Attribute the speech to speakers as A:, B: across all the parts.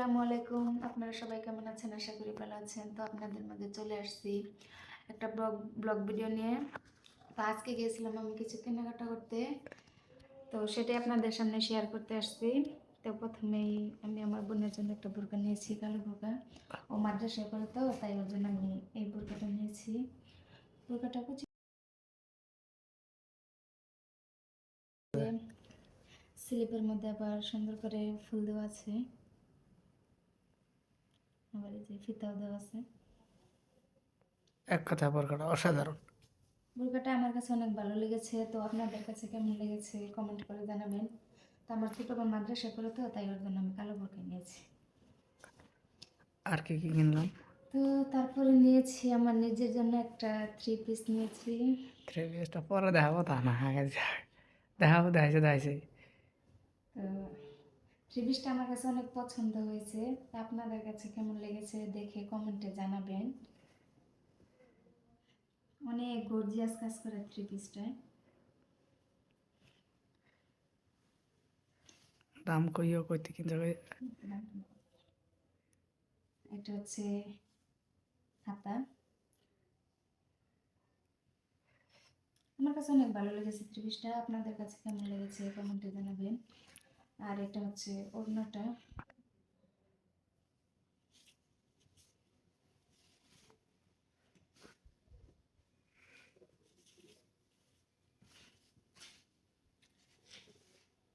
A: আসসালামু আলাইকুম। আপনারা সবাই কেমন আছেন? আশা করি ভালো আছেন। তো আপনাদের মাঝে চলে আসছি একটা ব্লগ ভিডিও নিয়ে। তো আজকে গিয়েছিলাম আমি কিছু কেনাকাটা করতে, তো সেটাই আপনাদের সামনে শেয়ার করতে আসছি। তো প্রথমেই আমি আমার বোনের জন্য একটা বোরকা নিয়েছি, কালো বোরকা। ও মাদ্রাসায় পড়ে, তো তাই ওর জন্য আমি এই বোরকাটা নিয়েছি। বোরকাটা কুচি স্লিপের মধ্যে আবার সুন্দর করে ফুল দেওয়া আছে, আবার এই যে ফিতাও দেওয়া আছে।
B: এক কথা বোরকাটা অসাধারণ।
A: বোরকাটা আমার কাছে অনেক ভালো লেগেছে। তো আপনাদের কাছে কেমন লেগেছে কমেন্ট করে জানাবেন। তো আমার ছোটো বোন মাদ্রাসায় পড়ে, তো তাই ওর জন্য আমি কালো বোরকা নিয়েছি।
B: আর কি কি কিনলাম?
A: তো তারপরে নিয়েছি আমার নিজের জন্য একটা 3 পিস নিয়েছি।
B: থ্রি পিসটা পরে দেখাবো, তা না আগে দেখাবো। দেখাইছে।
A: তো 3 পিসটা আমার কাছে অনেক পছন্দ হয়েছে। তা আপনাদের কাছে কেমন লেগেছে দেখে কমেন্টে জানাবেন। অনেক গর্জিয়াস কাজ করে 3 পিসটায়।
B: দাম কইও কইতে কিনতে কই।
A: এটা হচ্ছে হাতা। আমার কাছে অনেক ভালো লেগেছে 3 পিসটা। আপনাদের কাছে কেমন লেগেছে কমেন্টে জানাবেন। আর এটা হচ্ছে ওড়নাটা।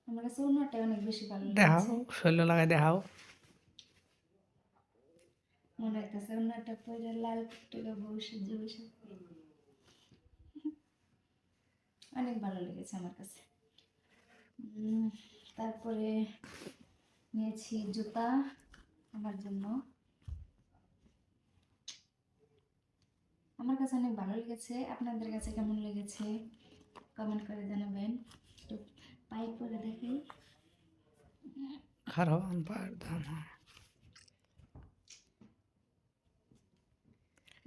A: আমার কাছে ওড়নাটা অনেক বেশি ভালো
B: দেখাও,
A: লেগেছে।
B: শৈল লাগাই দেখাও।
A: মনে হইতেছে ওড়নাটা পরে লাল টুকটুকে বসে বসে অনেক ভালো লেগেছে আমার কাছে। তারপরে নিয়েছি জুতা আমার জন্য। আমার কাছে অনেক ভালো লেগেছে। আপনাদের কাছে কেমন লেগেছে কমেন্ট করে জানাবেন। একটু পায়ে পরে দেখাই।
B: খারাপ পায়ের দাম।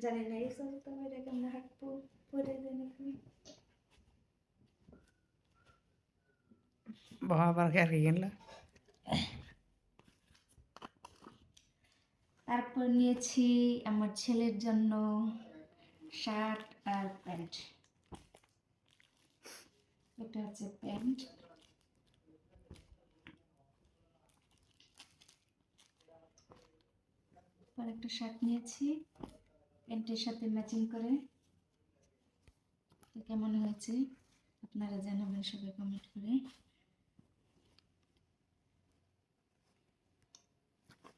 A: জানি না এই সব তো এটা কেমন হাঁটবো, পরে যায় নাকি।
B: বাবা আবার আর কি কিনলা?
A: তারপর নিয়েছি আমার ছেলের জন্য শার্ট আর প্যান্ট। এটা হচ্ছে প্যান্ট। আর একটা শার্ট নিয়েছি প্যান্টের সাথে ম্যাচিং করে। তো কেমন হয়েছে আপনারা জানাবেন সবাই কমেন্ট করে।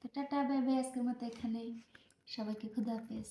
A: তো টাটা বাই বাই, আজকের মতো এখানেই। সবাইকে খুদা হাফেজ।